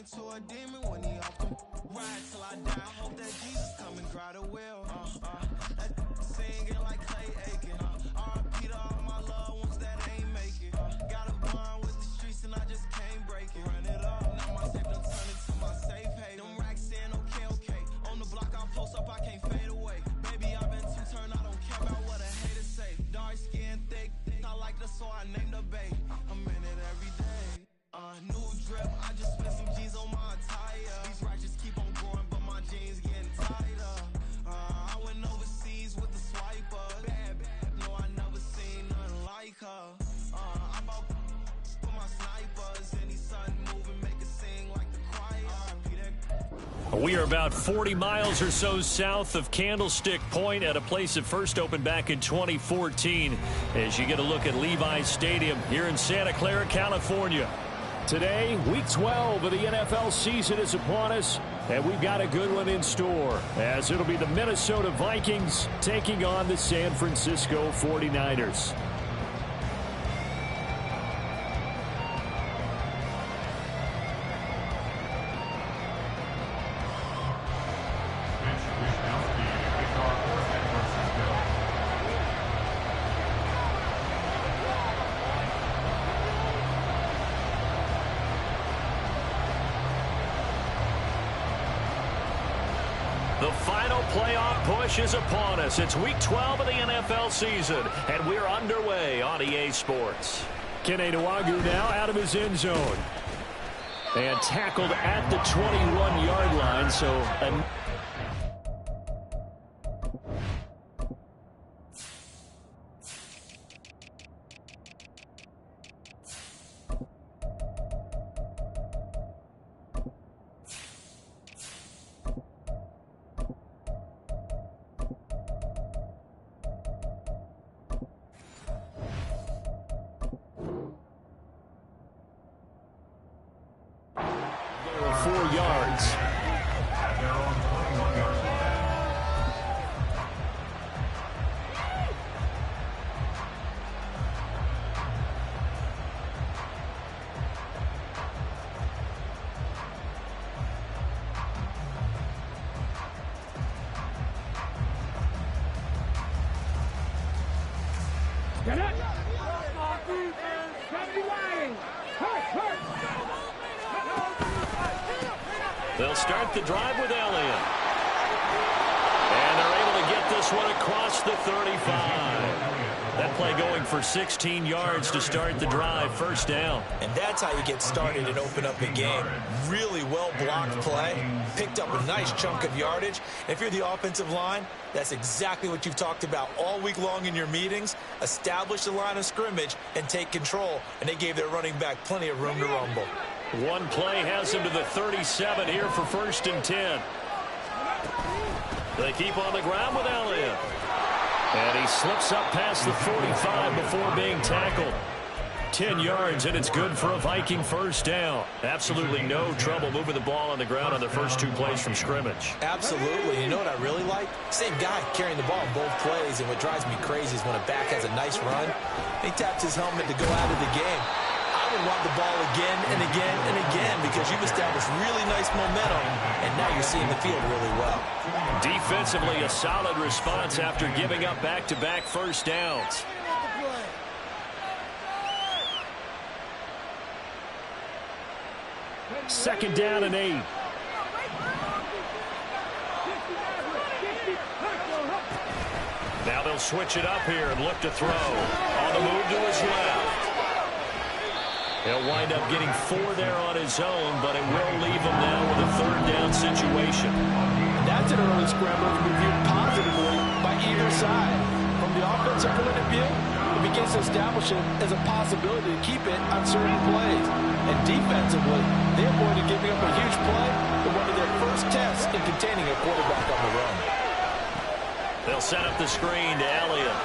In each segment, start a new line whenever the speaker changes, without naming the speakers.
into a demon when he off the ride till I die. I hope that Jesus come and grab the wheel. That singing like Clay Aiken. R.I.P. to all my loved ones that ain't make it. Got a bond with the streets and I just can't break it. Run it up, now my safe done turn into my safe haven. Them racks in, okay. On the block I post up, I can't fade away. Baby, I've been too turned, I don't care about what a hater say. Dark skin, thick, I like the so I named the babe. I'm in it every day. New drip, I just spent some G's on my attire. These righteous keep on growing, but my jeans getting tighter. I went overseas with the swiper. Bad, no, I never seen nothing like her. I bought for my snipers. Any sudden moving, make it sing like the choir.
We are about 40 miles or so south of Candlestick Point at a place that first opened back in 2014 as you get a look at Levi's Stadium here in Santa Clara, California. Today, Week 12 of the NFL season is upon us, and we've got a good one in store, as it'll be the Minnesota Vikings taking on the San Francisco 49ers. The final playoff push is upon us. It's Week 12 of the NFL season, and we're underway on EA Sports. Kene Nwangwu now out of his end zone. And tackled at the 21-yard line, so... They'll start the drive with Elliott. And they're able to get this one across the 35. That play going for 16 yards to start the drive, first down.
And that's how you get started and open up the game. Really well-blocked play. Picked up a nice chunk of yardage. If you're the offensive line, that's exactly what you've talked about all week long in your meetings. Establish the line of scrimmage and take control. And they gave their running back plenty of room to rumble.
One play has him to the 37 here for 1st and 10. They keep on the ground with Elliott. And he slips up past the 45 before being tackled. 10 yards, and it's good for a Viking first down. Absolutely no trouble moving the ball on the ground on the first 2 plays from scrimmage.
Absolutely. You know what I really like? Same guy carrying the ball in both plays, and what drives me crazy is when a back has a nice run, he taps his helmet to go out of the game. I would want the ball again and again and again because you've established really nice momentum, and now you're seeing the field really well.
Defensively, a solid response after giving up back-to-back first downs. Second down and 8. Now they'll switch it up here and look to throw. On the move to his left. He'll wind up getting 4 there on his own, but it will leave him now with a 3rd down situation.
That's an early scramble to be viewed positively by either side. From the offensive point of view, it begins to establish it as a possibility to keep it on certain plays. And defensively, they avoided giving up a huge play in one of their first tests in containing a quarterback on the run.
They'll set up the screen to Elliott.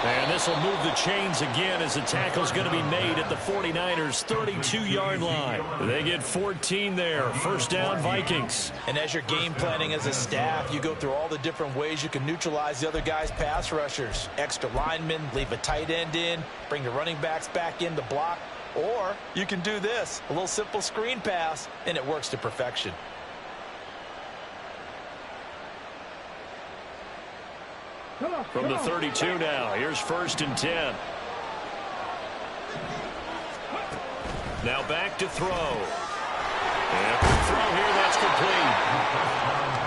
And this will move the chains again as the tackle's going to be made at the 49ers' 32-yard line. They get 14 there. First down, Vikings.
And as you're game planning as a staff, you go through all the different ways you can neutralize the other guy's pass rushers. Extra linemen, leave a tight end in, bring the running backs back in to block. Or you can do this, a little simple screen pass, and it works to perfection.
From the 32 now, here's 1st and 10. Now back to throw. And throw here, that's complete.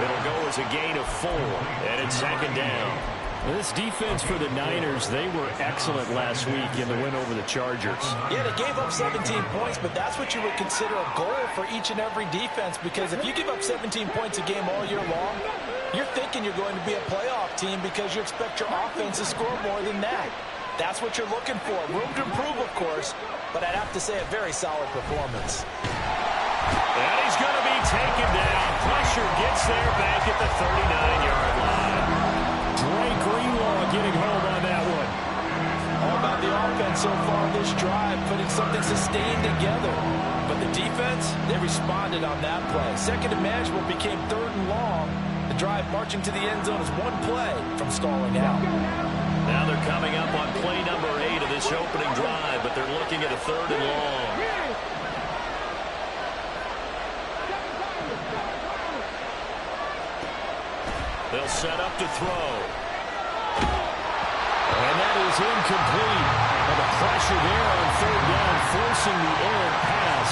It'll go as a gain of 4, and it's 2nd down. This defense for the Niners, they were excellent last week in the win over the Chargers.
Yeah, they gave up 17 points, but that's what you would consider a goal for each and every defense, because if you give up 17 points a game all year long, you're thinking you're going to be a playoff team because you expect your offense to score more than that. That's what you're looking for. Room to improve, of course, but I'd have to say a very solid performance.
And he's going to be taken down. Pressure gets there back at the 39-yard line. Drake Greenlaw getting home on that one.
All about the offense so far this drive, putting something sustained together. But the defense, they responded on that play. Second and manageable became 3rd and long. The drive marching to the end zone is one play from stalling out.
Now they're coming up on play number 8 of this opening drive, but they're looking at a 3rd and long. They'll set up to throw. And that is incomplete. And the pressure there on 3rd down, forcing the errant pass.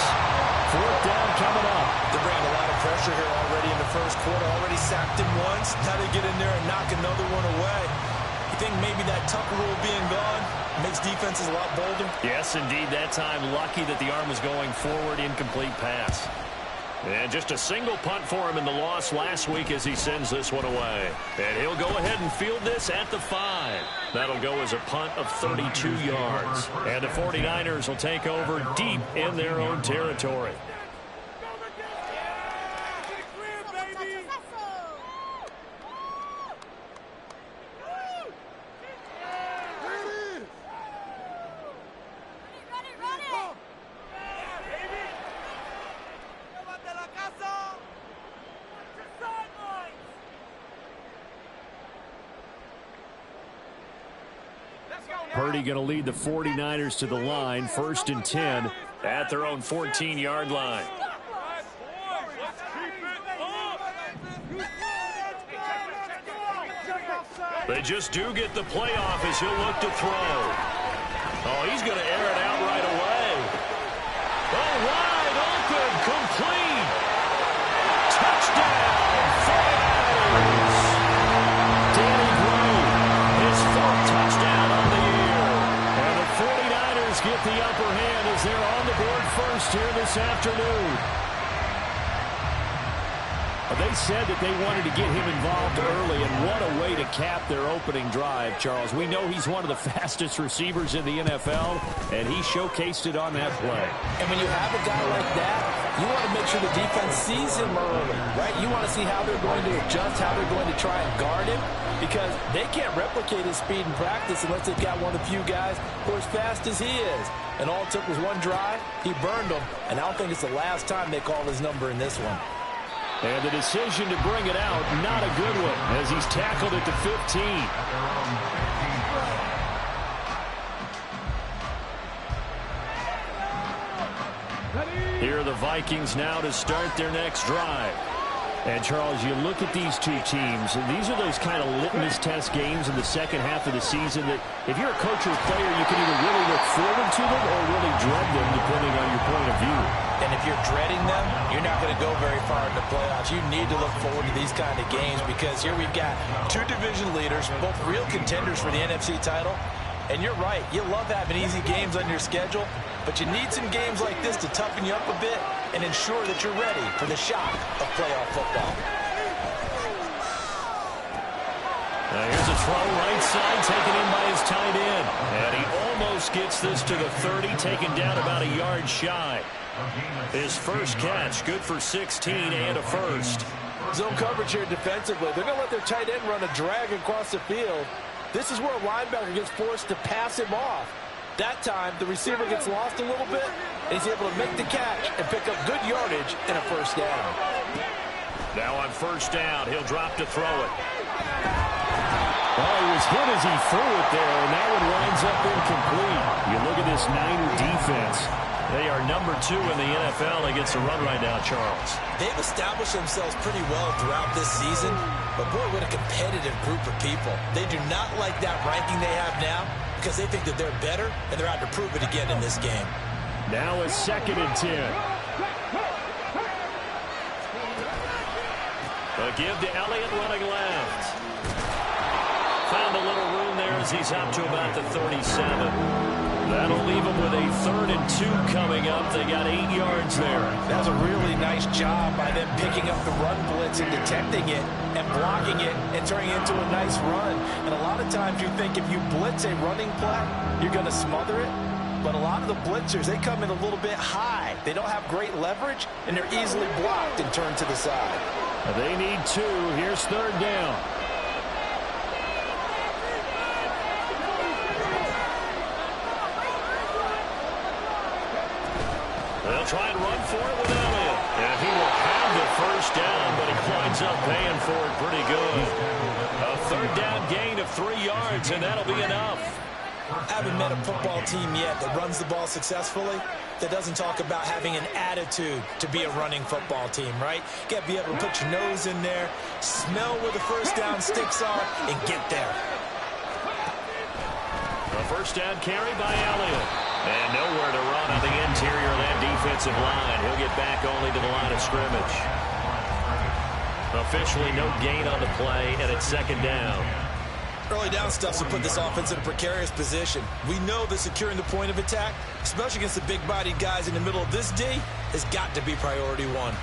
4th down coming up.
They're bringing a lot of pressure here already in the first quarter. Already sacked him once. Now they get in there and knock another one away. You think maybe that Tucker rule being gone makes defenses a lot bolder?
Yes, indeed. That time, lucky that the arm was going forward. Incomplete pass. And just a single punt for him in the loss last week as he sends this one away. And he'll go ahead and field this at the 5. That'll go as a punt of 32 yards. And the 49ers will take over deep in their own territory. Purdy going to lead the 49ers to the line, 1st and 10 at their own 14-yard line. They just do get the playoff as he'll look to throw. Oh, he's going to air it out right away. Oh, wide open, complete. Touchdown, 49ers. Danny Gray, his 4th touchdown on the year. And the 49ers get the upper hand as they're on the board first here this afternoon. They said that they wanted to get him involved early, and what a way to cap their opening drive, Charles. We know he's one of the fastest receivers in the NFL, and he showcased it on that play.
And when you have a guy like that, you want to make sure the defense sees him early, right? You want to see how they're going to adjust, how they're going to try and guard him, because they can't replicate his speed in practice unless they've got one of the few guys who are as fast as he is. And all it took was one drive. He burned them, and I don't think it's the last time they call his number in this one.
And the decision to bring it out, not a good one, as he's tackled at the 15. Here are the Vikings now to start their next drive. And, Charles, you look at these two teams, and these are those kind of litmus test games in the second half of the season that if you're a coach or a player, you can either really look forward to them or really dread them, depending on your point of view.
And if you're dreading them, you're not going to go very far in the playoffs. You need to look forward to these kind of games because here we've got 2 division leaders, both real contenders for the NFC title. And you're right, you love having easy games on your schedule, but you need some games like this to toughen you up a bit and ensure that you're ready for the shock of playoff football.
Now here's a throw right side, taken in by his tight end. And he almost gets this to the 30, taken down about a yard shy. His first catch, good for 16 and a first.
Zone coverage here defensively. They're going to let their tight end run a drag across the field. This is where a linebacker gets forced to pass him off. That time, the receiver gets lost a little bit, and he's able to make the catch and pick up good yardage in a first down.
Now on first down, he'll drop to throw it. Well, he was hit as he threw it there, and that one winds up incomplete. You look at this Niner defense. They are number 2 in the NFL against the run right now, Charles.
They've established themselves pretty well throughout this season, but boy, what a competitive group of people. They do not like that ranking they have now because they think that they're better, and they're out to prove it again in this game.
Now it's 2nd and 10. A give to Elliott running left. Found a little room there as he's out to about the 37. That'll leave them with a 3rd and 2 coming up. They got 8 yards there.
That was a really nice job by them picking up the run blitz and detecting it and blocking it and turning it into a nice run. And a lot of times you think if you blitz a running play, you're going to smother it. But a lot of the blitzers, they come in a little bit high. They don't have great leverage, and they're easily blocked and turned to the side.
They need 2. Here's 3rd down. They'll try and run for it with Elliott. And he will have the 1st down, but he winds up paying for it pretty good. A 3rd down gain of 3 yards, and that'll be enough.
I haven't met a football team yet that runs the ball successfully that doesn't talk about having an attitude to be a running football team, right? You got to be able to put your nose in there, smell where the 1st down sticks are, and get there.
A 1st down carry by Elliott. And nowhere to run on the interior of that defensive line. He'll get back only to the line of scrimmage. Officially no gain on the play, and it's 2nd down.
Early down stuff will put this offense in a precarious position. We know that securing the point of attack, especially against the big-bodied guys in the middle of this D, has got to be priority 1.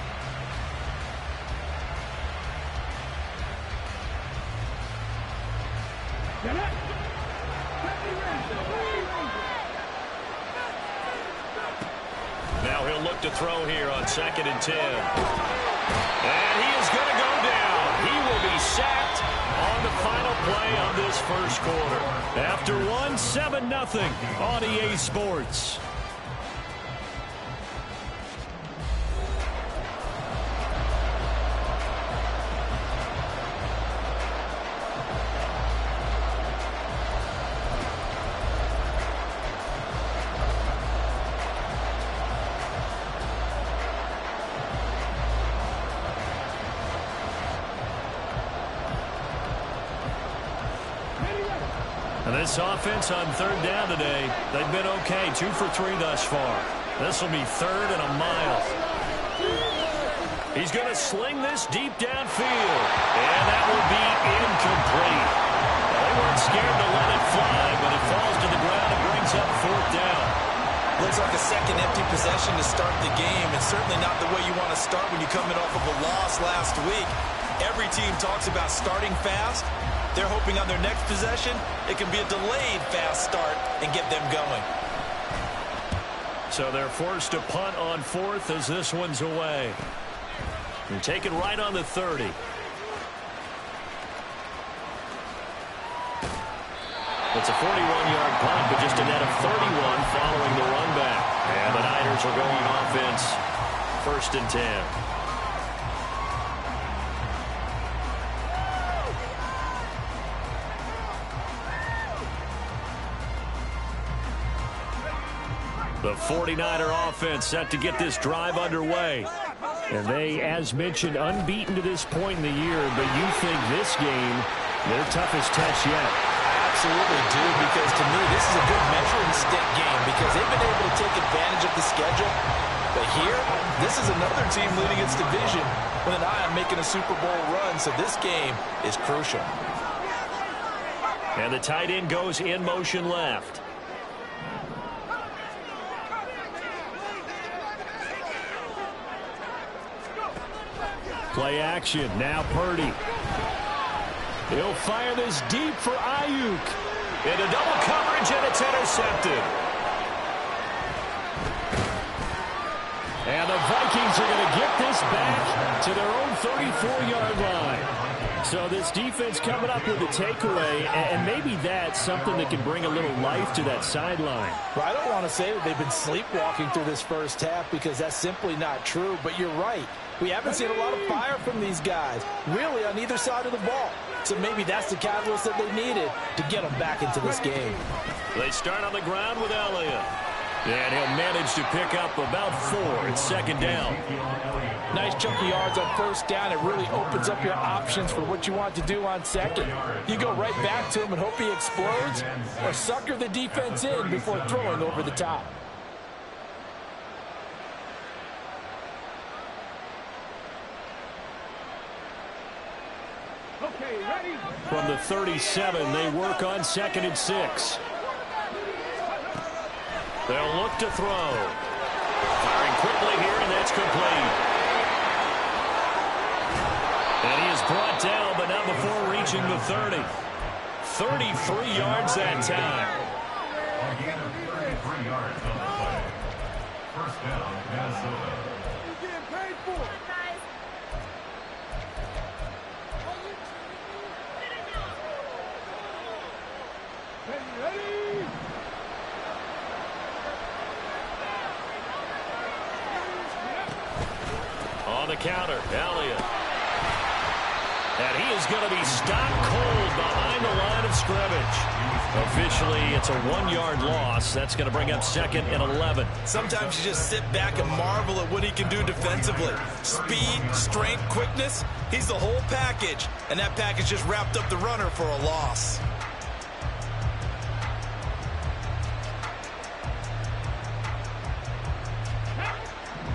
Now he'll look to throw here on 2nd and 10. And he is going to go down. He will be sacked on the final play of this 1st quarter. After 7-0 on EA Sports. And this offense on 3rd down today, they've been okay. 2 for 3 thus far. This will be 3rd and a mile. He's going to sling this deep downfield. And that will be incomplete. They weren't scared to let it fly, but it falls to the ground and brings up 4th down.
Looks like a second empty possession to start the game, and certainly not the way you want to start when you're coming off of a loss last week. Every team talks about starting fast. They're hoping on their next possession, it can be a delayed fast start and get them going.
So they're forced to punt on 4th as this one's away. And take it right on the 30. It's a 41-yard punt, but just a net of 31 following the run back. And the Niners are going offense. 1st and 10. The 49er offense set to get this drive underway. And they, as mentioned, unbeaten to this point in the year, but you think this game, their toughest test yet.
Absolutely do, because to me, this is a good measuring stick game because they've been able to take advantage of the schedule. But here, this is another team leading its division with an eye on making a Super Bowl run, so this game is crucial.
And the tight end goes in motion left. Play action. Now Purdy. He'll fire this deep for Ayuk. Into double coverage, and it's intercepted. And the Vikings are going to get this back to their own 34-yard line. So this defense coming up with a takeaway, and maybe that's something that can bring a little life to that sideline.
Well, I don't want to say that they've been sleepwalking through this first half because that's simply not true, but you're right. We haven't seen a lot of fire from these guys, really, on either side of the ball. So maybe that's the catalyst that they needed to get them back into this game.
They start on the ground with Elliott. And he'll manage to pick up about 4. It's second down.
Nice chunky yards on first down. It really opens up your options for what you want to do on second. You go right back to him and hope he explodes, or sucker the defense in before throwing over the top.
Okay, ready?
From the 37, they work on 2nd and 6. They'll look to throw. Firing quickly here, and that's complete. And he is brought down, but not before reaching the 30. 33 yards that time.
A gain of 33 yards on the play. First down, Minnesota. You're getting paid for it. Ready?
On the counter, Elliott. And he is going to be stopped cold behind the line of scrimmage. Officially, it's a 1-yard loss. That's going to bring up 2nd and 11.
Sometimes you just sit back and marvel at what he can do defensively. Speed, strength, quickness, he's the whole package. And that package just wrapped up the runner for a loss.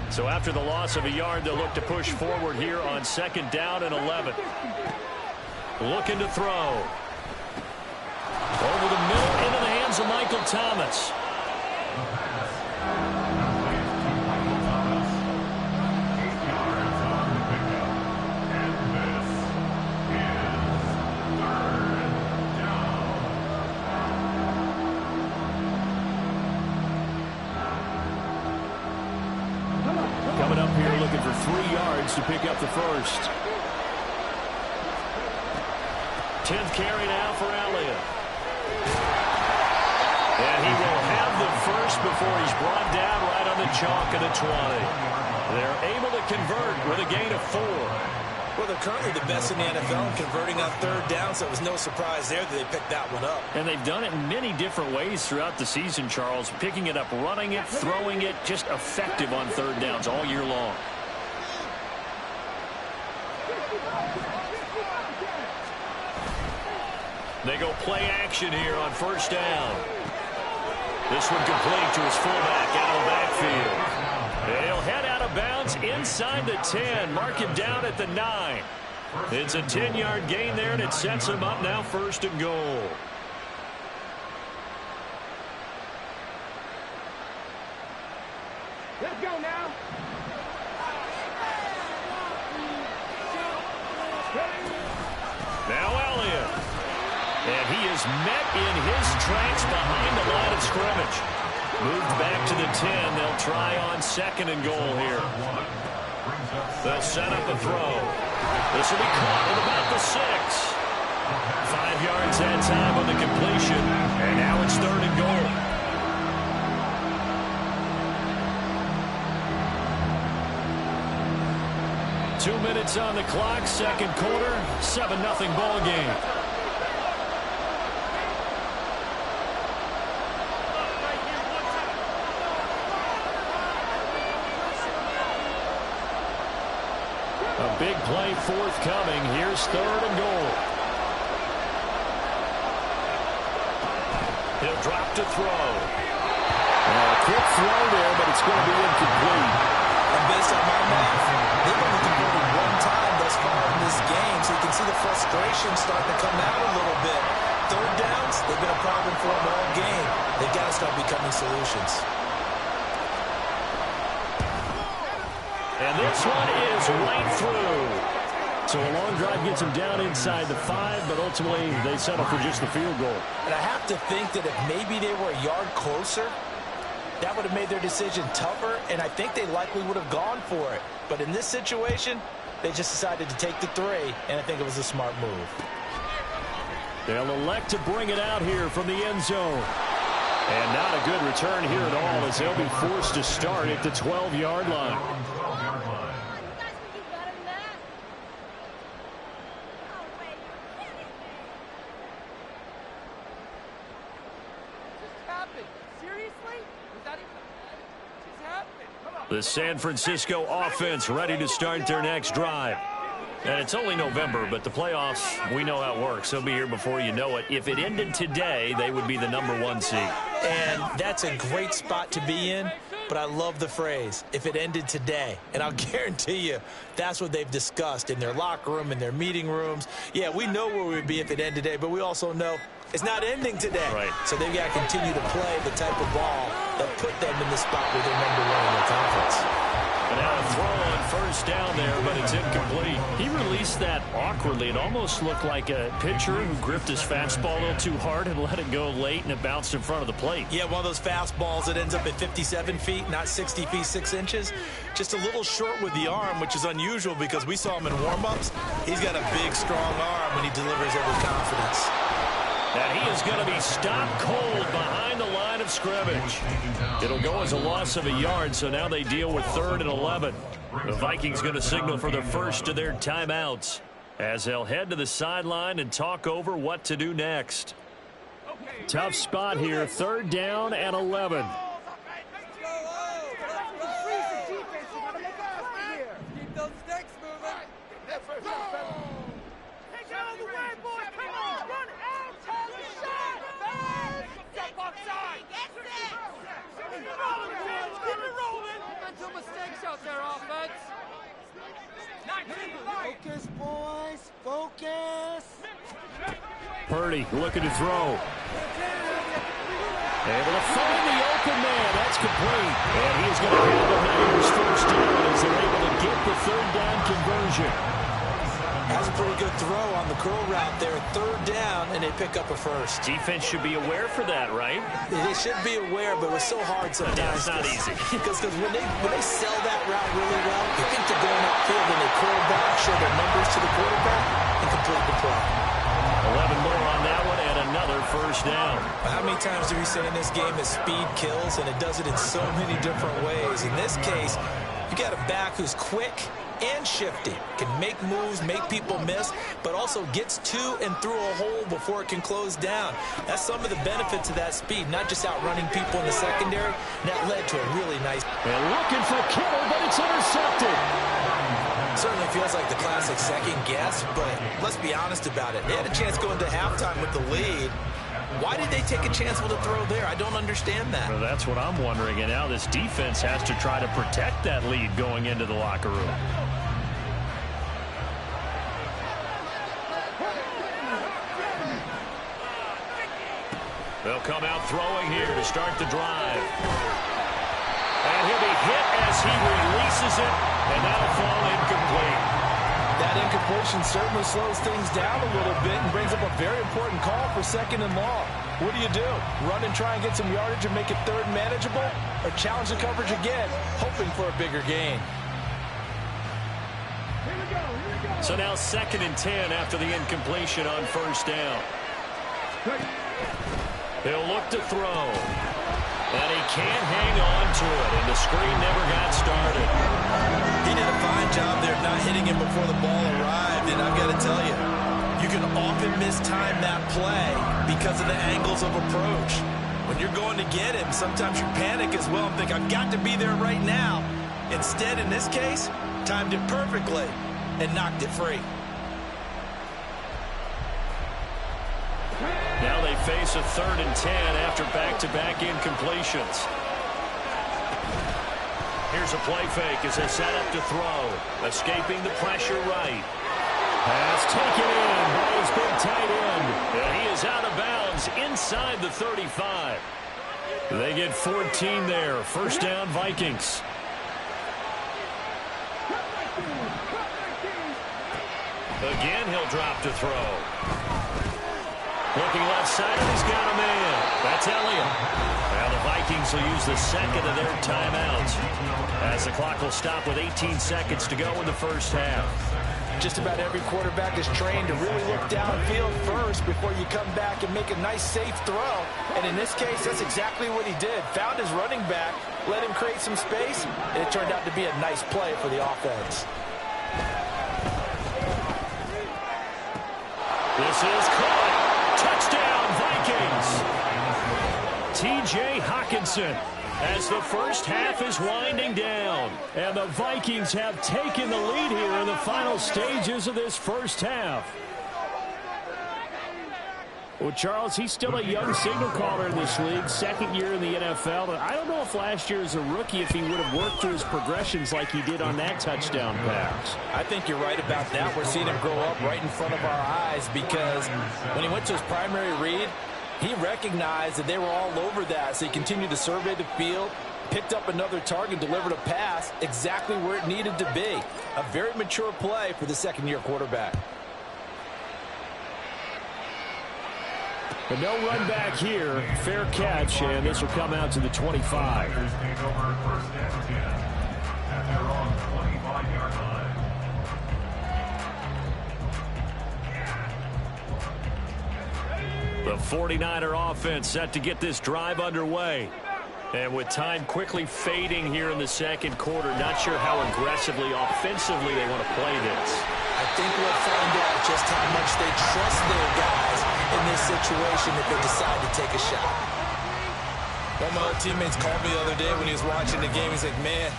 So after the loss of a yard, they'll look to push forward here on 2nd down and 11. Looking to throw. Over the middle into the hands of Michael Thomas. Coming up here looking for 3 yards to pick up the first. 10th carry now for Elliott. And he will have the first before he's brought down right on the chalk of the 20. They're able to convert with a gain of 4.
Well, they're currently the best in the NFL in converting on 3rd down, so it was no surprise there that they picked that one up.
And they've done it in many different ways throughout the season, Charles. Picking it up, running it, throwing it, just effective on 3rd downs all year long. They go play action here on 1st down. This one complete to his fullback out of the backfield. And he'll head out of bounds inside the 10. Mark him down at the 9. It's a 10-yard gain there, and it sets him up now 1st and goal.
Let's go now.
Now Elliott. And he is met in his tracks behind the line of scrimmage. Moved back to the 10. They'll try on 2nd and goal here. They'll set up a throw. This will be caught at about the 6. 5 yards that time on the completion. And now it's 3rd and goal. Two minutes on the clock, 2nd quarter, 7-0 ball game. A big play forthcoming. Here's 3rd and goal. He'll drop to throw. A quick throw there, but it's going to be incomplete.
And based on my math, they've only converted 1 time thus far in this game, so you can see the frustration starting to come out a little bit. 3rd downs, they've been a problem for them all game. They've got to start becoming solutions.
And this one is right through. So a long drive gets them down inside the 5, but ultimately they settle for just the field goal.
And I have to think that if maybe they were a yard closer, that would have made their decision tougher, and I think they likely would have gone for it. But in this situation, they just decided to take the 3, and I think it was a smart move.
They'll elect to bring it out here from the end zone. And not a good return here at all, as they'll be forced to start at the 12-yard line. The San Francisco offense ready to start their next drive. And it's only November, but the playoffs, we know how it works. They'll be here before you know it. If it ended today, they would be the #1 seed.
And that's a great spot to be in, but I love the phrase, if it ended today. And I'll guarantee you, that's what they've discussed in their locker room, in their meeting rooms. Yeah, we know where we'd be if it ended today, but we also know it's not ending today.
Right.
So they've got to continue to play the type of ball that put them in the spot where they're #1 in their conference.
And now a throw on first down there, but it's incomplete. He released that awkwardly. It almost looked like a pitcher who gripped his fastball a little too hard and let it go late, and it bounced in front of the plate.
Yeah, one of those fastballs that ends up at 57 feet, not 60 feet, 6 inches. Just a little short with the arm, which is unusual because we saw him in warm-ups. He's got a big, strong arm when he delivers it with confidence.
And he is going to be stopped cold behind the line of scrimmage. It'll go as a loss of a yard, so now they deal with 3rd and 11. The Vikings going to signal for the first of their timeouts as they'll head to the sideline and talk over what to do next. Tough spot here, 3rd down and 11.
Focus, boys. Focus.
Purdy looking to throw. Able to find the open man. That's complete. And he is going to have the Niners first down as they're able to get the 3rd down conversion.
That's a pretty good throw on the curl route there. 3rd down, and they pick up a first.
Defense should be aware for that, right?
They should be aware, but it was so hard sometimes.
Yeah, it's not easy.
Because when they sell that route really well, you think they're going upfield when they curl back, show their numbers to the quarterback, and complete the play.
11 more on that one, and another first down.
How many times do we say in this game that speed kills, and it does it in so many different ways? In this case, you got a back who's quick and shifty, can make moves, make people miss, but also gets to and through a hole before it can close down. That's some of the benefits of that speed, not just outrunning people in the secondary. And that led to a really nice.
And looking for Kittle, but it's intercepted.
Certainly feels like the classic second guess, but let's be honest about it. They had a chance going to halftime with the lead. Why did they take a chance with a throw there? I don't understand that.
Well, that's what I'm wondering. And now this defense has to try to protect that lead going into the locker room. They'll come out throwing here to start the drive. And he'll be hit as he releases it, and that'll fall incomplete.
That incompletion certainly slows things down a little bit and brings up a very important call for 2nd and long. What do? Run and try and get some yardage and make it 3rd manageable? Or challenge the coverage again, hoping for a bigger gain?
So now 2nd and 10 after the incompletion on first down. He'll look to throw. And he can't hang on to it, and the screen never got started.
He did a fine job there not hitting him before the ball arrived, and I've got to tell you, you can often mistime that play because of the angles of approach. When you're going to get him, sometimes you panic as well and think, I've got to be there right now. Instead, in this case, timed it perfectly and knocked it free.
Now they face a 3rd and 10 after back-to-back incompletions. Here's a play fake as they set up to throw. Escaping the pressure right. Pass taken in by his big tight end. And he is out of bounds inside the 35. They get 14 there. First down, Vikings. Again, he'll drop to throw. Looking left side, and he's got a man. That's Elliott. Now the Vikings will use the 2nd of their timeouts as the clock will stop with 18 seconds to go in the first half.
Just about every quarterback is trained to really look downfield first before you come back and make a nice, safe throw. And in this case, that's exactly what he did. Found his running back, let him create some space, and it turned out to be a nice play for the offense.
This is caught. Touchdown, Vikings. T.J. Hockenson as the first half is winding down. And the Vikings have taken the lead here in the final stages of this first half. Well, Charles, he's still a young signal caller in this league, second year in the NFL. And I don't know if last year as a rookie, if he would have worked through his progressions like he did on that touchdown pass.
I think you're right about that. We're seeing him grow up right in front of our eyes because when he went to his primary read, he recognized that they were all over that. So he continued to survey the field, picked up another target, delivered a pass exactly where it needed to be. A very mature play for the second-year quarterback.
But no run back here. Fair catch, and this will come out to the 25.
Take over first and 10 at their own 25-yard line.
The 49er offense set to get this drive underway. And with time quickly fading here in the second quarter, not sure how aggressively, offensively they want to play this.
I think we'll find out just how much they trust their guys in this situation if they decide to take a shot.
One of my old teammates called me the other day when he was watching the game. He's like, man,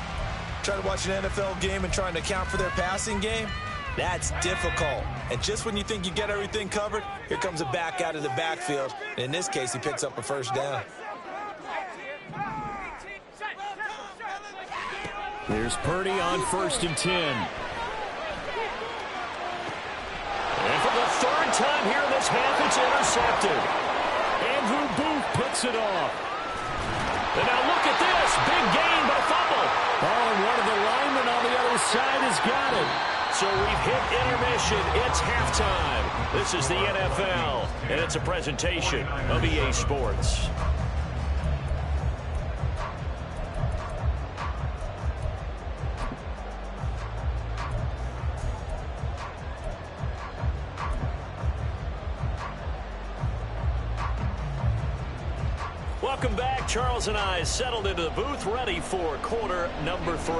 trying to watch an NFL game and trying to account for their passing game? That's difficult. And just when you think you get everything covered, here comes a back out of the backfield. And in this case, he picks up a first down.
Here's Purdy on 1st and 10. And for the third time here in this half, it's intercepted. Andrew Booth picks it off. And now look at this. Big gain by fumble. Oh, and one of the linemen on the other side has got it. So we've hit intermission. It's halftime. This is the NFL, and it's a presentation of EA Sports. Welcome back. Charles and I settled into the booth, ready for quarter number 3.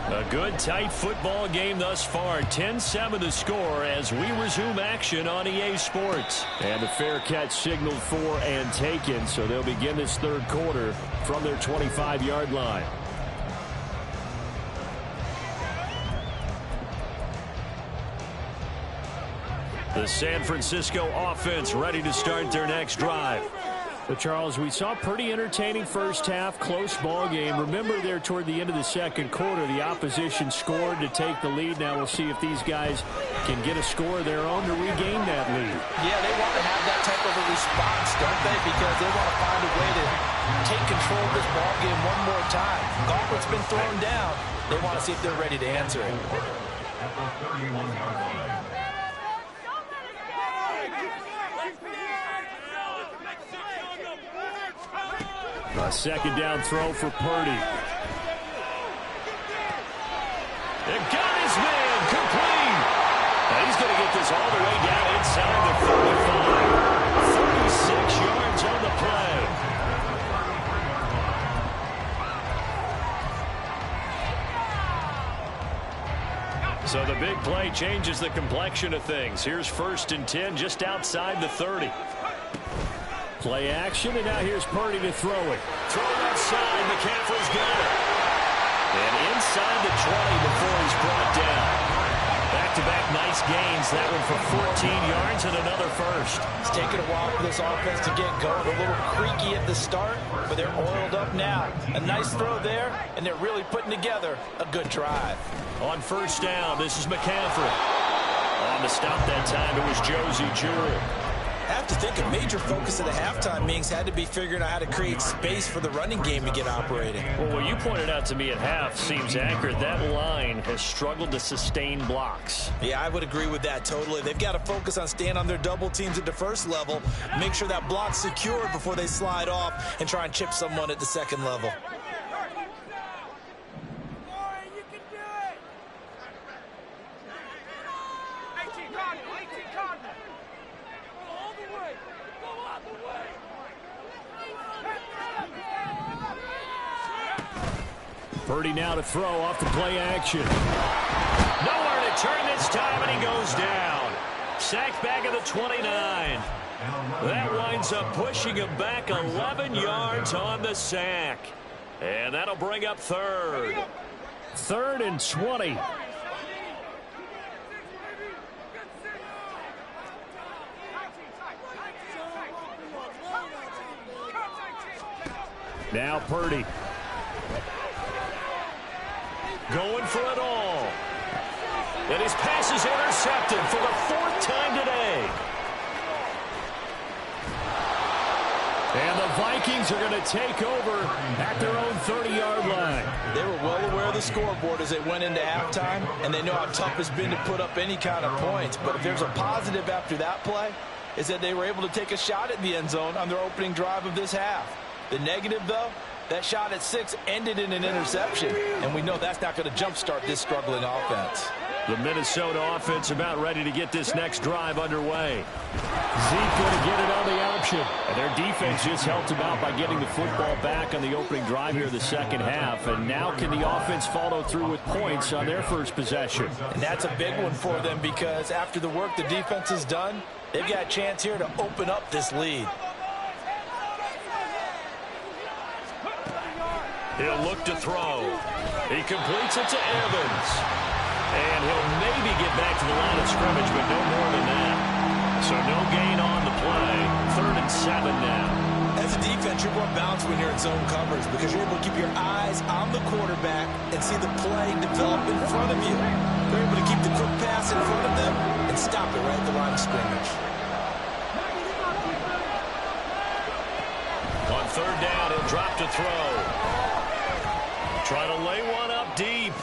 A good, tight football game thus far. 10-7 to score as we resume action on EA Sports. And a fair catch signaled for and taken, so they'll begin this third quarter from their 25-yard line. The San Francisco offense ready to start their next drive. But Charles, we saw a pretty entertaining first half, close ball game. Remember there toward the end of the second quarter, the opposition scored to take the lead. Now we'll see if these guys can get a score of their own to regain that lead.
Yeah, they want to have that type of a response, don't they? Because they want to find a way to take control of this ball game one more time. Gauntlet's been thrown down. They want to see if they're ready to answer it.
At the 31-yard line.
A second down throw for Purdy. And got his man complete. And he's going to get this all the way down inside the 35. 36 yards on the play. So the big play changes the complexion of things. Here's 1st and 10 just outside the 30. Play action, and now here's Purdy to throw it. Throw left side, McCaffrey's got it. And inside the 20 before he's brought down. Back-to-back nice gains. That one for 14 yards and another first.
It's taken a while for this offense to get going. A little creaky at the start, but they're oiled up now. A nice throw there, and they're really putting together a good drive.
On 1st down, this is McCaffrey. On the stop that time, it was Josie Jewell.
I have to think a major focus of the halftime meetings had to be figuring out how to create space for the running game to get operating.
Well, what you pointed out to me at half seems accurate. That line has struggled to sustain blocks.
Yeah, I would agree with that totally. They've got to focus on staying on their double teams at the first level, make sure that block's secured before they slide off and try and chip someone at the second level.
Purdy now to throw off the play action. Nowhere to turn this time, and he goes down. Sacked back at the 29. That winds up pushing him back 11 yards on the sack. And that'll bring up third.
3rd and 20. Now Purdy.
Going for it all. And his pass is intercepted for the 4th time today.
And the Vikings are going to take over at their own 30-yard line.
They were well aware of the scoreboard as they went into halftime, and they know how tough it's been to put up any kind of points. But if there's a positive after that play, is that they were able to take a shot at the end zone on their opening drive of this half. The negative, though, that shot at 6 ended in an interception, and we know that's not going to jumpstart this struggling offense.
The Minnesota offense about ready to get this next drive underway.
Zeke going to get it on the option. And their defense just helped them out by getting the football back on the opening drive here in the second half. And now can the offense follow through with points on their first possession?
And that's a big one for them because after the work the defense has done, they've got a chance here to open up this lead.
He'll look to throw. He completes it to Evans. And he'll maybe get back to the line of scrimmage, but no more than that. So no gain on the play. 3rd and 7 now.
As a defense, you're more balanced when you're in zone coverage because you're able to keep your eyes on the quarterback and see the play develop in front of you. They're able to keep the quick pass in front of them and stop it right at the line of scrimmage.
On 3rd down, he'll drop to throw. Try to lay one up deep.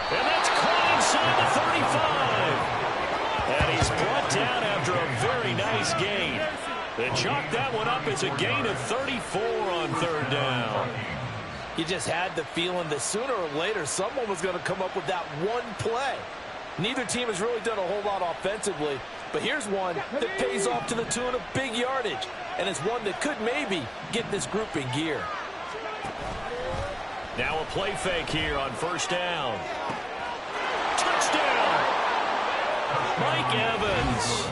And that's caught inside the 35. And he's brought down after a very nice gain. They chalked that one up as a gain of 34 on 3rd down.
You just had the feeling that sooner or later someone was going to come up with that one play. Neither team has really done a whole lot offensively, but here's one that pays off to the tune of big yardage, and it's one that could maybe get this group in gear.
Now a play fake here on 1st down. Touchdown! Mike Evans,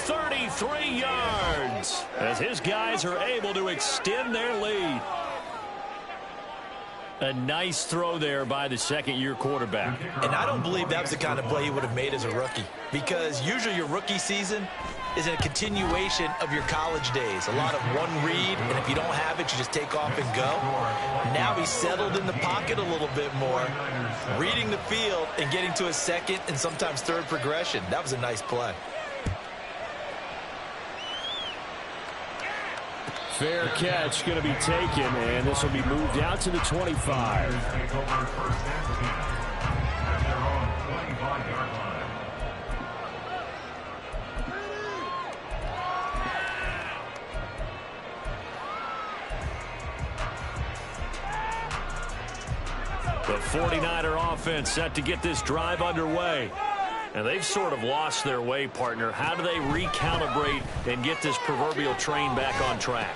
33 yards, as his guys are able to extend their lead. A nice throw there by the second-year quarterback.
And I don't believe that was the kind of play he would have made as a rookie, because usually your rookie season is a continuation of your college days. A lot of one read, and if you don't have it, you just take off and go. Now he's settled in the pocket a little bit more, reading the field and getting to a second and sometimes third progression. That was a nice play.
Fair catch going to be taken, and this will be moved out to the 25.
The 49er offense set to get this drive underway. And they've sort of lost their way, partner. How do they recalibrate and get this proverbial train back on track?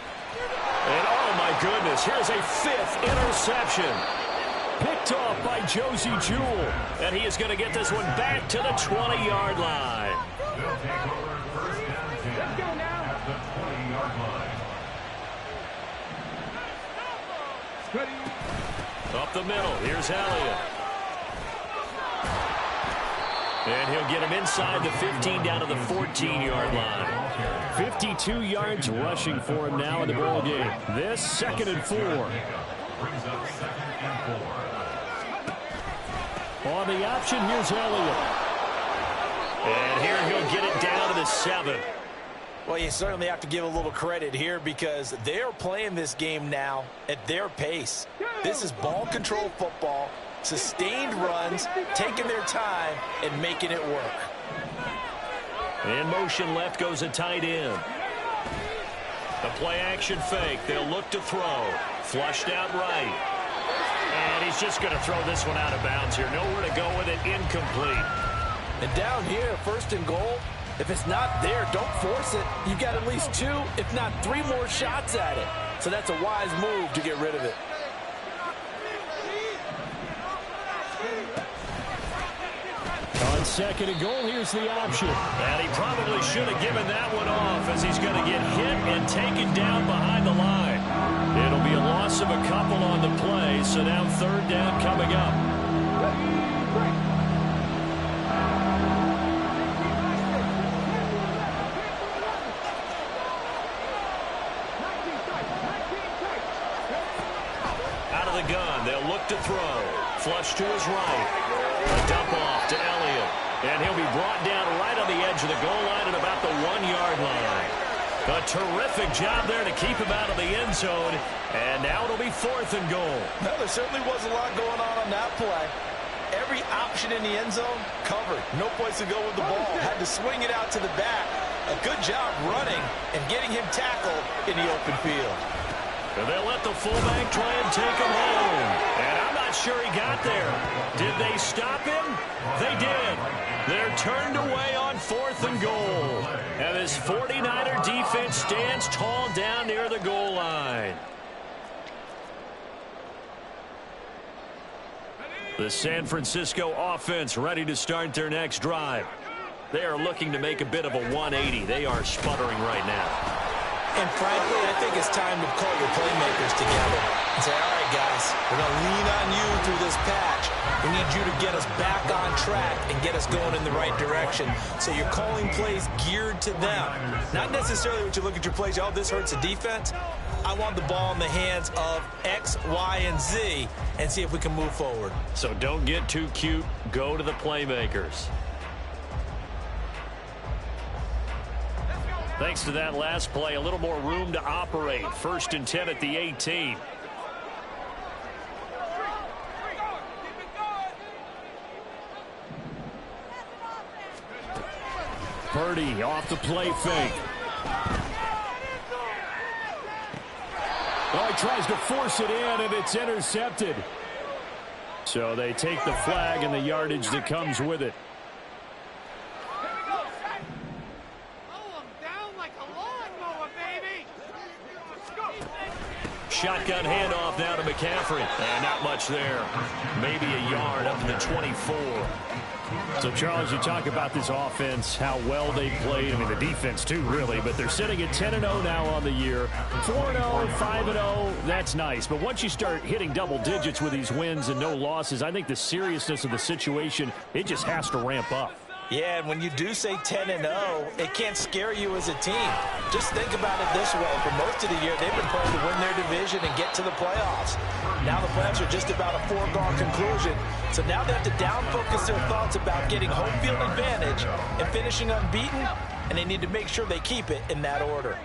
And oh my goodness, here's a 5th interception.
Picked off by Josie Jewell.
And he is going to get this one back to the 20-yard line.
They'll take over 1st and 10 at the 20-yard line.
Up the middle, here's Elliott. And he'll get him inside the 15 down to the 14-yard line.
52 yards rushing for him now in the ball game. This 2nd and 4.
Brings up 2nd and 4.
On the option, here's Elliott.
And here he'll get it down to the 7.
Well, you certainly have to give a little credit here because they're playing this game now at their pace. This is ball control football, sustained runs, taking their time, and making it work.
In motion left goes a tight end. The play action fake. They'll look to throw. Flushed out right. And he's just going to throw this one out of bounds here. Nowhere to go with it. Incomplete.
And down here, 1st and goal, if it's not there, don't force it. You've got at least 2, if not 3 more shots at it. So that's a wise move to get rid of it.
On 2nd and goal. Here's the option.
And he probably should have given that one off, as he's going to get hit and taken down behind the line. It'll be a loss of a couple on the play, so now 3rd down coming up. Out of the gun, they'll look to throw. Flush to his right. A dump off to Elliott. And he'll be brought down right on the edge of the goal line at about the 1-yard line. A terrific job there to keep him out of the end zone. And now it'll be 4th and goal.
Well, there certainly was a lot going on that play. Every option in the end zone covered. No place to go with the ball. Had to swing it out to the back. A good job running and getting him tackled in the open field.
And they'll let the fullback try and take him home. And I'm not sure he got there. Did they stop him? They did. They're turned away on 4th and goal. And this 49er defense stands tall down near the goal line. The San Francisco offense ready to start their next drive. They are looking to make a bit of a 180. They are sputtering right now.
And frankly, I think it's time to call your playmakers together and say, all right, guys, we're going to lean on you through this patch. We need you to get us back on track and get us going in the right direction. So you're calling plays geared to them. Not necessarily when you look at your plays, oh, this hurts the defense. I want the ball in the hands of X, Y, and Z and see if we can move forward.
So don't get too cute. Go to the playmakers. Thanks to that last play, a little more room to operate. 1st and 10 at the 18.
Purdy off the play fake. Oh, he tries to force it in, and it's intercepted. So they take the flag and the yardage that comes with it.
Shotgun handoff now to McCaffrey. And not much there. Maybe a yard up to the 24.
So, Charles, you talk about this offense, how well they played. I mean, the defense, too, really. But they're sitting at 10-0 now on the year. 4-0, 5-0, that's nice. But once you start hitting double digits with these wins and no losses, I think the seriousness of the situation, it just has to ramp up.
Yeah, and when you do say 10-0, it can't scare you as a team. Just think about it this way. For most of the year, they've been playing to win their division and get to the playoffs. Now the playoffs are just about a foregone conclusion. So now they have to down-focus their thoughts about getting home field advantage and finishing unbeaten, and they need to make sure they keep it in that order.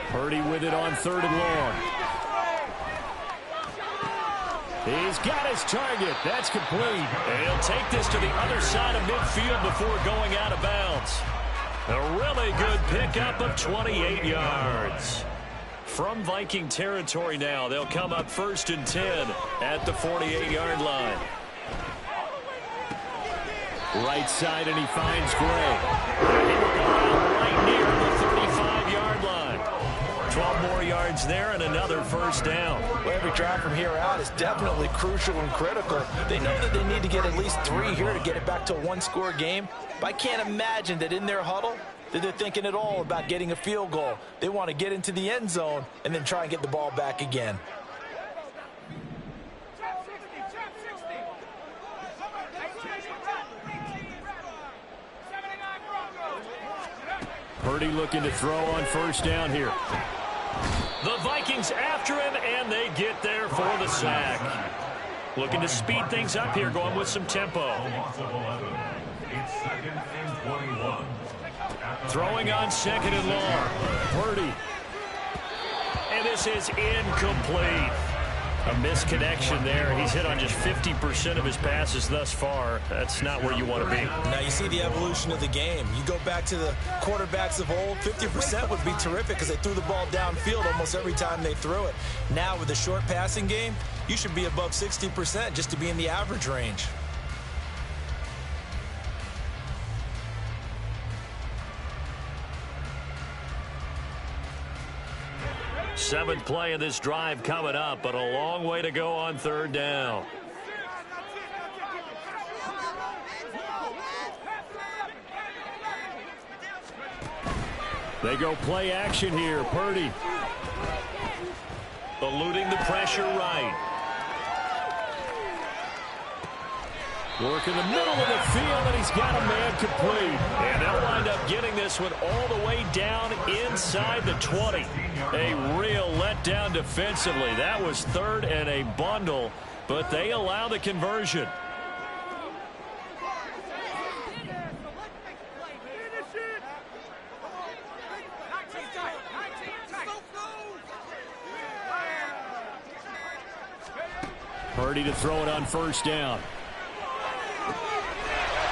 Purdy with it on 3rd and long. He's got his target. That's complete.
And he'll take this to the other side of midfield before going out of bounds. A really good pickup of 28 yards. From Viking territory now, they'll come up 1st and 10 at the 48-yard line.
Right side, and he finds Gray.
He will go out right near the 35-yard line. 12 more yards there and another 1st down.
Well, every drive from here out is definitely crucial and critical. They know that they need to get at least 3 here to get it back to a 1-score game. But I can't imagine that in their huddle that they're thinking at all about getting a field goal. They want to get into the end zone and then try and get the ball back again.
Purdy looking to throw on 1st down here.
The Vikings after him, and they get there for the sack. Looking to speed things up here, going with some tempo.
It's 2nd and 21.
Throwing on 2nd and long.
Purdy.
And this is incomplete. A misconnection there. He's hit on just 50% of his passes thus far. That's not where you want to be.
Now you see the evolution of the game. You go back to the quarterbacks of old, 50% would be terrific because they threw the ball downfield almost every time they threw it. Now with the short passing game, you should be above 60% just to be in the average range.
Seventh play of this drive coming up, but a long way to go on third down.
They go play action here. Purdy.
Eluding the pressure right.
Work in the middle of the field, and he's got a man complete.
And they'll wind up getting this one all the way down inside the 20. A real letdown defensively. That was third and a bundle, but they allow the conversion.
Purdy to throw it on first down.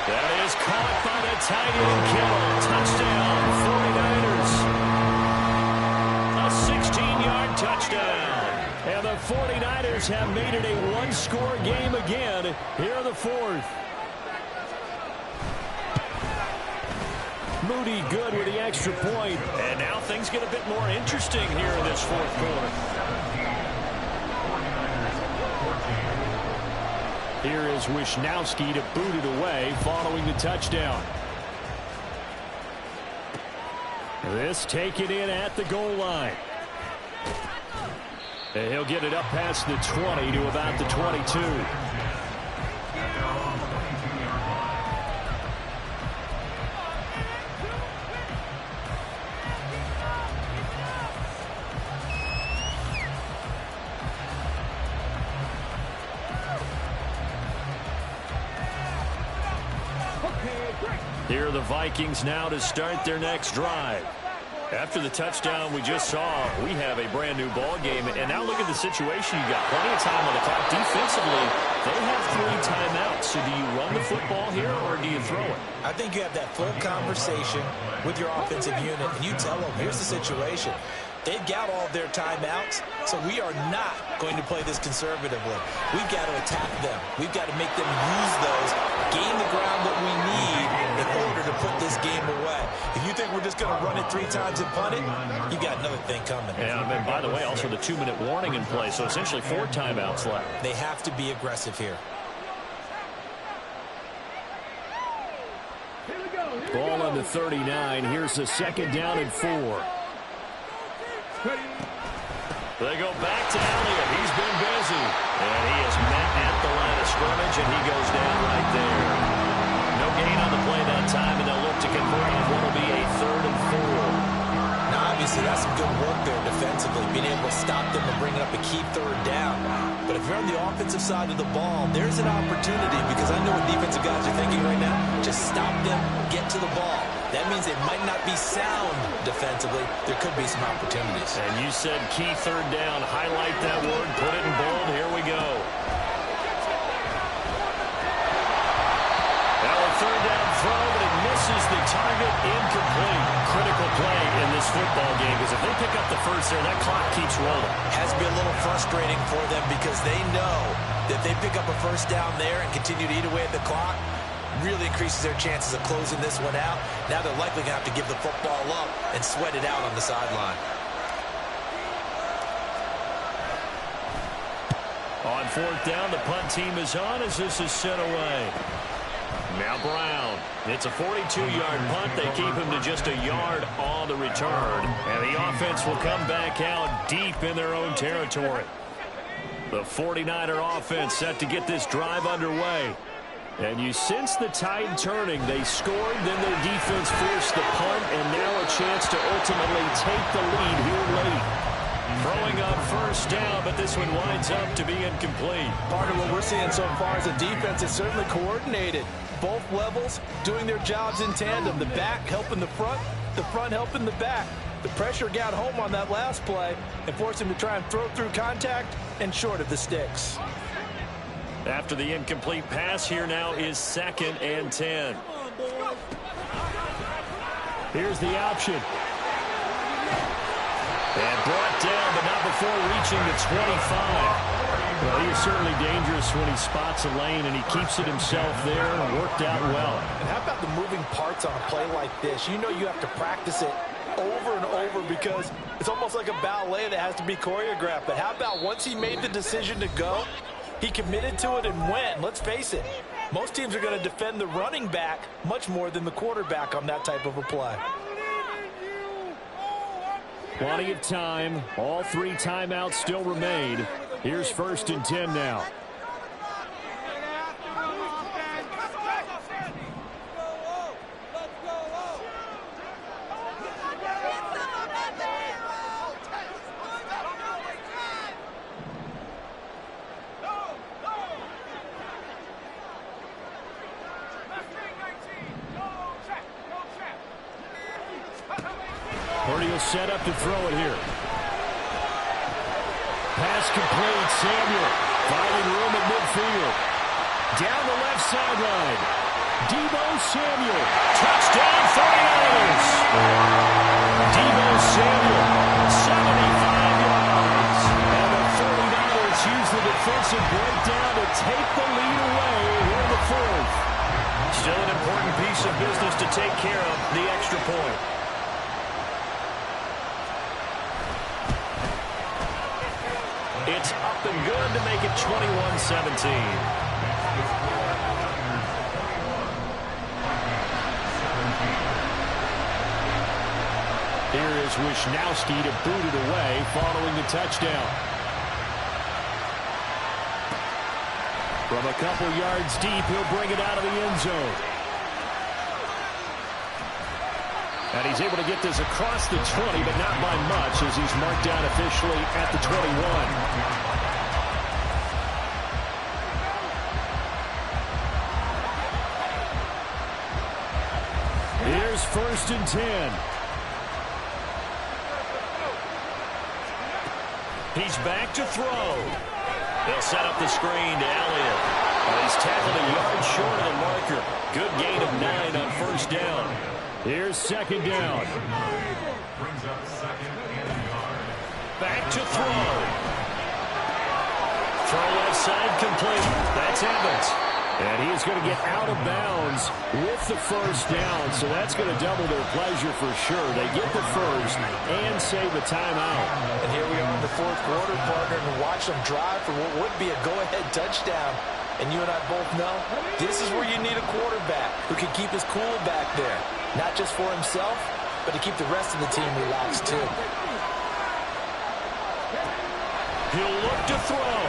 That is caught by the tight end Kittle. Touchdown, 49ers. A 16-yard touchdown.
And the 49ers have made it a one-score game again here in the fourth. Moody good with the extra point.
And now things get a bit more interesting here in this fourth quarter.
Here is Wisnowski to boot it away following the touchdown. This taken in at the goal line. And he'll get it up past the 20 to about the 22.
Here are the Vikings now to start their next drive. After the touchdown we just saw, we have a brand new ball game. And now look at the situation. You got plenty of time on the clock. Defensively, they have 3 timeouts. So do you run the football here or do you throw it?
I think you have that full conversation with your offensive unit, and you tell them, here's the situation. They've got all their timeouts, so we are not going to play this conservatively. We've got to attack them. We've got to make them use those, gain the ground that we need in order to put this game away. If you think we're just going to run it 3 times and punt it, you got another thing coming.
And by the way, also the 2-minute warning in play, so essentially 4 timeouts left.
They have to be aggressive here.
Ball on the 39. Here's the second down and 4.
They go back to Elliott. He's been busy. And he is met at the line of scrimmage, and he goes down right there. No gain on the play that time, and they'll look to convert on what will be a 3rd and 4.
Now, obviously, that's some good work there defensively, being able to stop them and bring up a key 3rd down. But if you're on the offensive side of the ball, there's an opportunity, because I know what defensive guys are thinking right now. Just stop them, get to the ball. That means they might not be sound defensively. There could be some opportunities.
And you said key 3rd down. Highlight that word. Put it in bold. Here we go. Now a 3rd down throw, but it misses the target. Incomplete. Critical play in this football game, because if they pick up the first there, that clock keeps rolling.
Has to be a little frustrating for them, because they know that they pick up a first down there and continue to eat away at the clock, really increases their chances of closing this one out. Now they're likely going to have to give the football up and sweat it out on the sideline.
On 4th down, the punt team is on as this is sent away. Now Brown. It's a 42-yard punt. They keep him to just a yard on the return. And the offense will come back out deep in their own territory. The 49er offense set to get this drive underway. And you sense the tide turning. They scored, then their defense forced the punt, and now a chance to ultimately take the lead here late. Throwing on first down, but this one winds up to be incomplete.
Part of what we're seeing so far is the defense is certainly coordinated. Both levels doing their jobs in tandem. The back helping the front helping the back. The pressure got home on that last play and forced him to try and throw through contact and short of the sticks.
After the incomplete pass, here now is 2nd and 10.
Here's the option.
And brought down, but not before reaching the 25.
Well, he is certainly dangerous when he spots a lane, and he keeps it himself there. Worked out well.
And how about the moving parts on a play like this? You know you have to practice it over and over because it's almost like a ballet that has to be choreographed. But how about once he made the decision to go, he committed to it and went. Let's face it, most teams are going to defend the running back much more than the quarterback on that type of a play.
Plenty of time. All 3 timeouts still remain. Here's 1st and 10 now. Purdy will set up to throw it here. Pass complete. Samuel finding room at midfield. Down the left sideline. Deebo Samuel. Touchdown 49ers. Deebo Samuel, 75 yards. And the 49ers use the defensive breakdown to take the lead away here in the 4th.
Still an important piece of business to take care of, the extra point. It's up and good to make it 21-17.
Here is Wisnowski to boot it away following the touchdown. From a couple yards deep, he'll bring it out of the end zone. And he's able to get this across the 20, but not by much as he's marked down officially at the 21. Here's 1st and 10.
He's back to throw. They'll set up the screen to Elliott. And he's tackled a yard short of the marker. Good gain of 9 on 1st down.
Here's 2nd down.
Brings up 2nd and yard.
Back to throw. Throw left side complete. That's Evans.
And he is going to get out of bounds with the 1st down, so that's going to double their pleasure for sure. They get the 1st and save a timeout.
And here we are in the 4th quarter, partner, and watch them drive for what would be a go-ahead touchdown. And you and I both know this is where you need a quarterback who can keep his cool back there. Not just for himself, but to keep the rest of the team relaxed too.
He'll look to throw.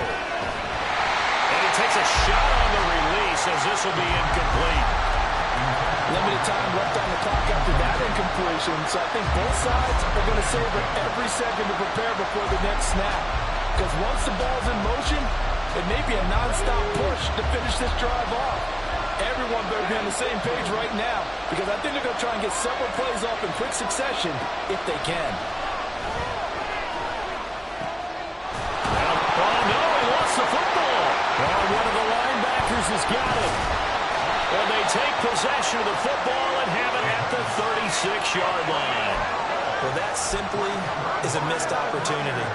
And he takes a shot on the release as this will be incomplete.
Limited time left on the clock after that incompletion, so I think both sides are going to savor every second to prepare before the next snap. Because once the ball's in motion, it may be a non-stop push to finish this drive off. Everyone better be on the same page right now because I think they're going to try and get several plays off in quick succession if they can.
Oh, no, he lost the football.
Well, one of the linebackers has got it.
And they take possession of the football and have it at the 36-yard line.
Well, that simply is a missed opportunity.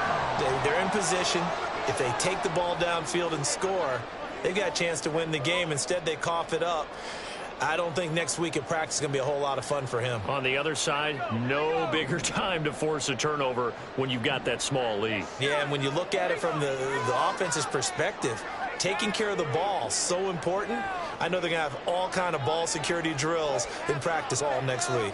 They're in position. If they take the ball downfield and score, they've got a chance to win the game. Instead, they cough it up. I don't think next week at practice is going to be a whole lot of fun for him.
On the other side, no bigger time to force a turnover when you've got that small lead.
Yeah, and when you look at it from the offense's perspective, taking care of the ball is so important. I know they're going to have all kind of ball security drills in practice all next week.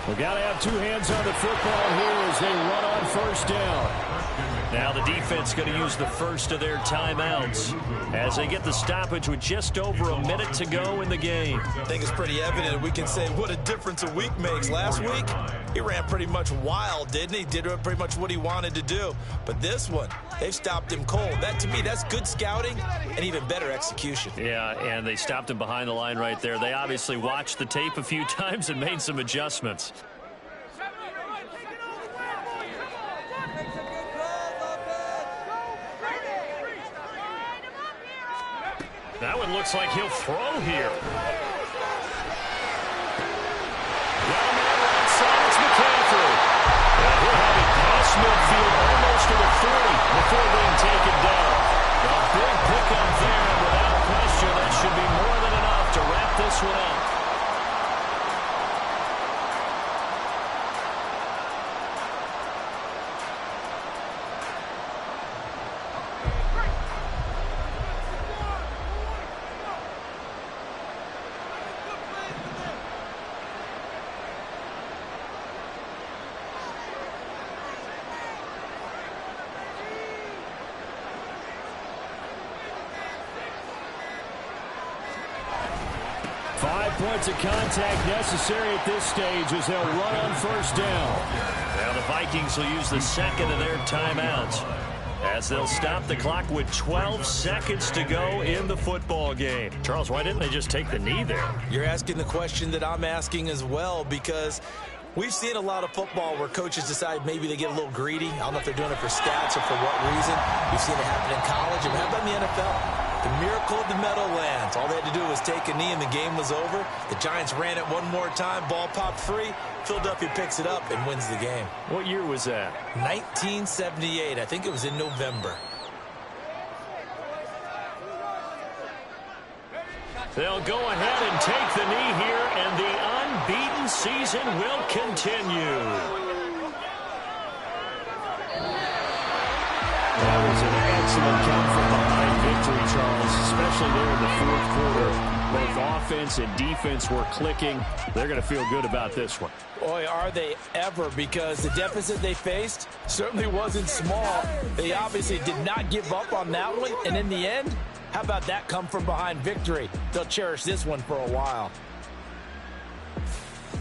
We've got to have 2 hands on the football here as they run on 1st down.
Now the defense going to use the first of their timeouts as they get the stoppage with just over a minute to go in the game.
I think it's pretty evident. We can say what a difference a week makes. Last week, he ran pretty much wild, didn't he? Did pretty much what he wanted to do. But this one, they've stopped him cold. That, to me, that's good scouting and even better execution.
Yeah, and they stopped him behind the line right there. They obviously watched the tape a few times and made some adjustments. That one looks like he'll throw here.
5 points of contact necessary at this stage as they'll run on first down.
Now the Vikings will use the second of their timeouts as they'll stop the clock with 12 seconds to go in the football game. Charles, why didn't they just take the knee there?
You're asking the question that I'm asking as well, because we've seen a lot of football where coaches decide maybe they get a little greedy. I don't know if they're doing it for stats or for what reason. We've seen it happen in college, and how about in the NFL? The miracle of the Meadowlands. All they had to do was take a knee and the game was over. The Giants ran it one more time. Ball popped free. Philadelphia picks it up and wins the game.
What year was that?
1978. I think it was in November.
They'll go ahead and take the knee here, and the unbeaten season will continue.
That was an excellent count from behind victory, Charles, especially there in the fourth quarter. Both offense and defense were clicking. They're going to feel good about this one.
Boy, are they ever, because the deficit they faced certainly wasn't small. They obviously did not give up on that one, and in the end, how about that come from behind victory? They'll cherish this one for a while.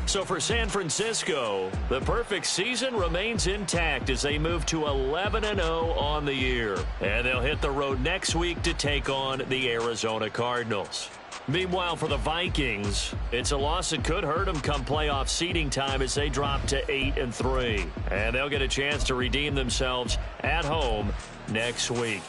So for San Francisco, the perfect season remains intact as they move to 11-0 on the year. And they'll hit the road next week to take on the Arizona Cardinals. Meanwhile, for the Vikings, it's a loss that could hurt them come playoff seeding time as they drop to 8-3. And they'll get a chance to redeem themselves at home next week.